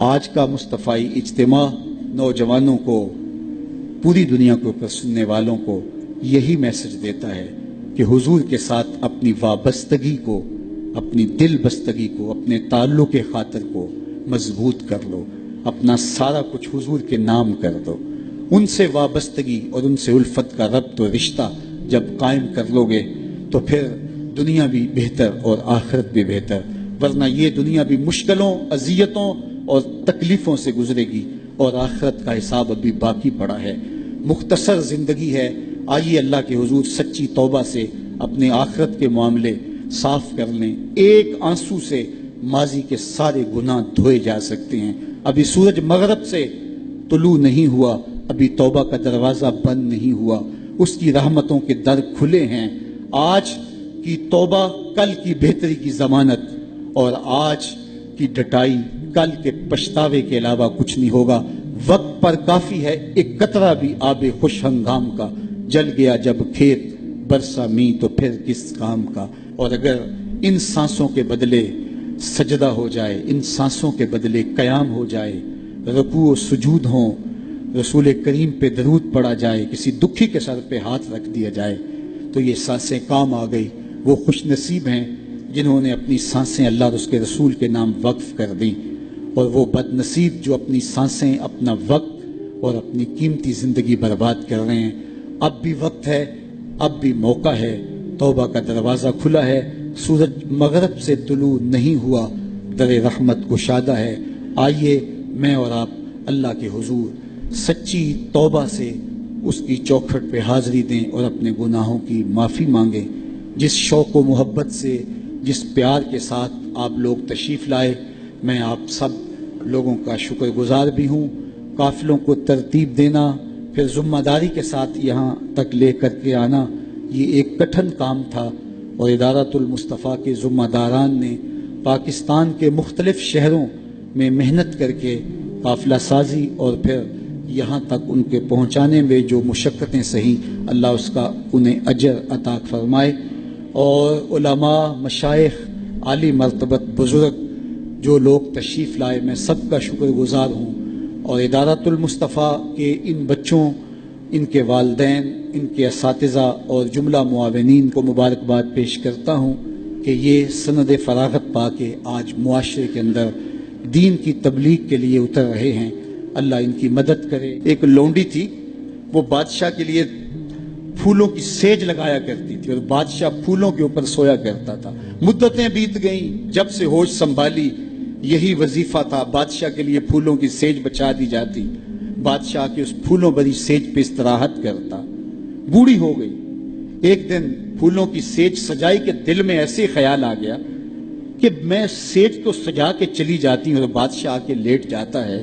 آج کا مصطفی اجتماع نوجوانوں کو، پوری دنیا کے اوپر سننے والوں کو یہی میسج دیتا ہے کہ حضور کے ساتھ اپنی وابستگی کو، اپنی دل بستگی کو، اپنے تعلق خاطر کو مضبوط کر لو، اپنا سارا کچھ حضور کے نام کر دو۔ ان سے وابستگی اور ان سے الفت کا ربط و رشتہ جب قائم کر لو گے تو پھر دنیا بھی بہتر اور آخرت بھی بہتر، ورنہ یہ دنیا بھی مشکلوں، اذیتوں اور تکلیفوں سے گزرے گی اور آخرت کا حساب ابھی باقی پڑا ہے۔ مختصر زندگی ہے، آئیے اللہ کے حضور سچی توبہ سے اپنے آخرت کے معاملے صاف کر لیں۔ ایک آنسو سے ماضی کے سارے گناہ دھوئے جا سکتے ہیں۔ ابھی سورج مغرب سے طلوع نہیں ہوا، ابھی توبہ کا دروازہ بند نہیں ہوا، اس کی رحمتوں کے در کھلے ہیں۔ آج کی توبہ کل کی بہتری کی ضمانت، اور آج کی ڈٹائی کل کے پچھتاوے کے علاوہ کچھ نہیں ہوگا۔ وقت پر کافی ہے ایک قطرہ بھی آب خوش ہنگام کا، جل گیا جب کھیت برسا می تو پھر کس کام کا۔ اور اگر ان سانسوں کے بدلے سجدہ ہو جائے، ان سانسوں کے بدلے قیام ہو جائے، رکوع و سجود ہوں، رسول کریم پہ درود پڑا جائے، کسی دکھی کے سر پہ ہاتھ رکھ دیا جائے تو یہ سانسیں کام آ گئی۔ وہ خوش نصیب ہیں جنہوں نے اپنی سانسیں اللہ اور اس کے رسول کے نام وقف کر دیں، اور وہ بد نصیب جو اپنی سانسیں، اپنا وقت اور اپنی قیمتی زندگی برباد کر رہے ہیں۔ اب بھی وقت ہے، اب بھی موقع ہے، توبہ کا دروازہ کھلا ہے، سورج مغرب سے طلوع نہیں ہوا، در رحمت گشادہ ہے۔ آئیے میں اور آپ اللہ کے حضور سچی توبہ سے اس کی چوکھٹ پہ حاضری دیں اور اپنے گناہوں کی معافی مانگیں۔ جس شوق و محبت سے، جس پیار کے ساتھ آپ لوگ تشریف لائے، میں آپ سب لوگوں کا شکر گزار بھی ہوں۔ قافلوں کو ترتیب دینا، پھر ذمہ داری کے ساتھ یہاں تک لے کر کے آنا، یہ ایک کٹھن کام تھا، اور ادارۃ المصطفیٰ کے ذمہ داران نے پاکستان کے مختلف شہروں میں محنت کر کے قافلہ سازی اور پھر یہاں تک ان کے پہنچانے میں جو مشقتیں سہی، اللہ اس کا انہیں اجر عطا فرمائے۔ اور علماء، مشائخ، عالی مرتبت بزرگ جو لوگ تشریف لائے، میں سب کا شکر گزار ہوں، اور ادارۃ المصطفیٰ کے ان بچوں، ان کے والدین، ان کے اساتذہ اور جملہ معاونین کو مبارکباد پیش کرتا ہوں کہ یہ سند فراغت پا کے آج معاشرے کے اندر دین کی تبلیغ کے لیے اتر رہے ہیں۔ اللہ ان کی مدد کرے۔ ایک لونڈی تھی، وہ بادشاہ کے لیے پھولوں کی سیج لگایا کرتی تھی اور بادشاہ پھولوں کے اوپر سویا کرتا تھا۔ مدتیں بیت گئیں، جب سے ہوش سنبھالی یہی وظیفہ تھا، بادشاہ کے لیے پھولوں کی سیج بچا دی جاتی، بادشاہ کے اس پھولوں بھری سیج پہ استراحت کرتا۔ بوڑھی ہو گئی، ایک دن پھولوں کی سیج سجائی کہ دل میں ایسے خیال آ گیا کہ میں سیج تو سجا کے چلی جاتی ہوں اور بادشاہ آ کے لیٹ جاتا ہے،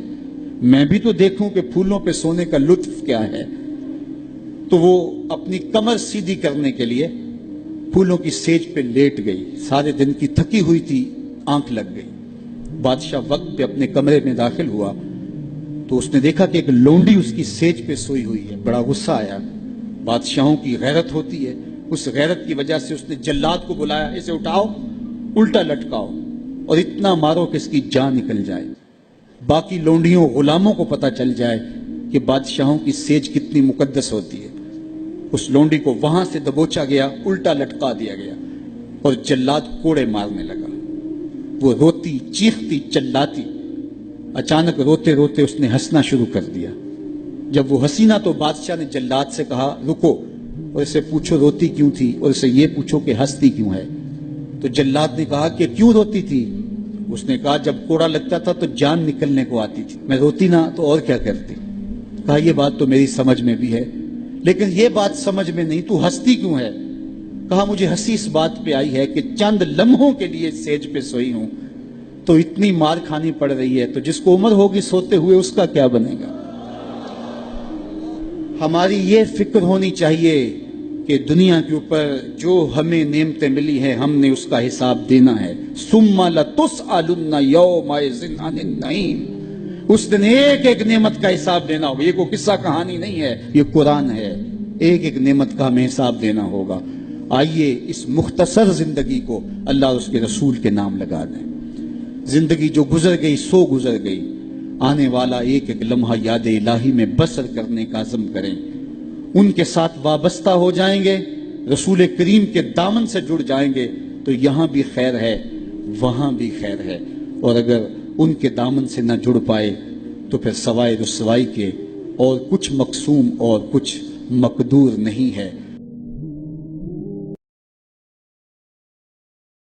میں بھی تو دیکھوں کہ پھولوں پہ سونے کا لطف کیا ہے۔ تو وہ اپنی کمر سیدھی کرنے کے لیے پھولوں کی سیج پہ لیٹ گئی۔ سارے دن کی تھکی ہوئی تھی، آنکھ لگ گئی۔ بادشاہ وقت پہ اپنے کمرے میں داخل ہوا تو اس نے دیکھا کہ ایک لونڈی اس کی سیج پہ سوئی ہوئی ہے۔ بڑا غصہ آیا، بادشاہوں کی غیرت ہوتی ہے، اس غیرت کی وجہ سے اس نے جلاد کو بلایا، اسے اٹھاؤ، الٹا لٹکاؤ اور اتنا مارو کہ اس کی جان نکل جائے، باقی لونڈیوں غلاموں کو پتہ چل جائے کہ بادشاہوں کی سیج کتنی مقدس ہوتی ہے۔ اس لونڈی کو وہاں سے دبوچا گیا، الٹا لٹکا دیا گیا اور جلاد کوڑے مارنے لگا۔ وہ روتی، چیختی، چلاتی، اچانک روتے روتے اس نے ہنسنا شروع کر دیا۔ جب وہ ہنسی نہ تو بادشاہ نے جلاد سے کہا رکو اور اسے پوچھو روتی کیوں تھی، اور اسے یہ پوچھو کہ ہنستی کیوں ہے۔ تو جلاد نے کہا کہ کیوں روتی تھی؟ اس نے کہا جب کوڑا لگتا تھا تو جان نکلنے کو آتی تھی، میں روتی نہ تو اور کیا کرتی۔ کہا یہ بات تو میری سمجھ میں بھی ہے، لیکن یہ بات سمجھ میں نہیں، تو ہنستی کیوں ہے؟ کہا مجھے ہنسی اس بات پہ آئی ہے کہ چند لمحوں کے لیے سیج پہ سوئی ہوں تو اتنی مار کھانی پڑ رہی ہے، تو جس کو عمر ہوگی سوتے ہوئے اس کا کیا بنے گا۔ ہماری یہ فکر ہونی چاہیے کہ دنیا کے اوپر جو ہمیں نعمتیں ملی ہیں ہم نے اس کا حساب دینا ہے۔ ثم لتسألن یومئذ عن النعیم، اس دن ایک ایک نعمت کا حساب دینا ہوگا۔ یہ کوئی قصہ کہانی نہیں ہے، یہ قرآن ہے، ایک ایک نعمت کا ہمیں حساب دینا ہوگا۔ آئیے اس مختصر زندگی کو اللہ اور اس کے رسول کے نام لگا دیں۔ زندگی جو گزر گئی سو گزر گئی، آنے والا ایک ایک لمحہ یاد الہی میں بسر کرنے کا عزم کریں، ان کے ساتھ وابستہ ہو جائیں گے، رسول کریم کے دامن سے جڑ جائیں گے تو یہاں بھی خیر ہے، وہاں بھی خیر ہے، اور اگر ان کے دامن سے نہ جڑ پائے تو پھر سوائے رسوائی کے اور کچھ مقسوم اور کچھ مقدور نہیں ہے۔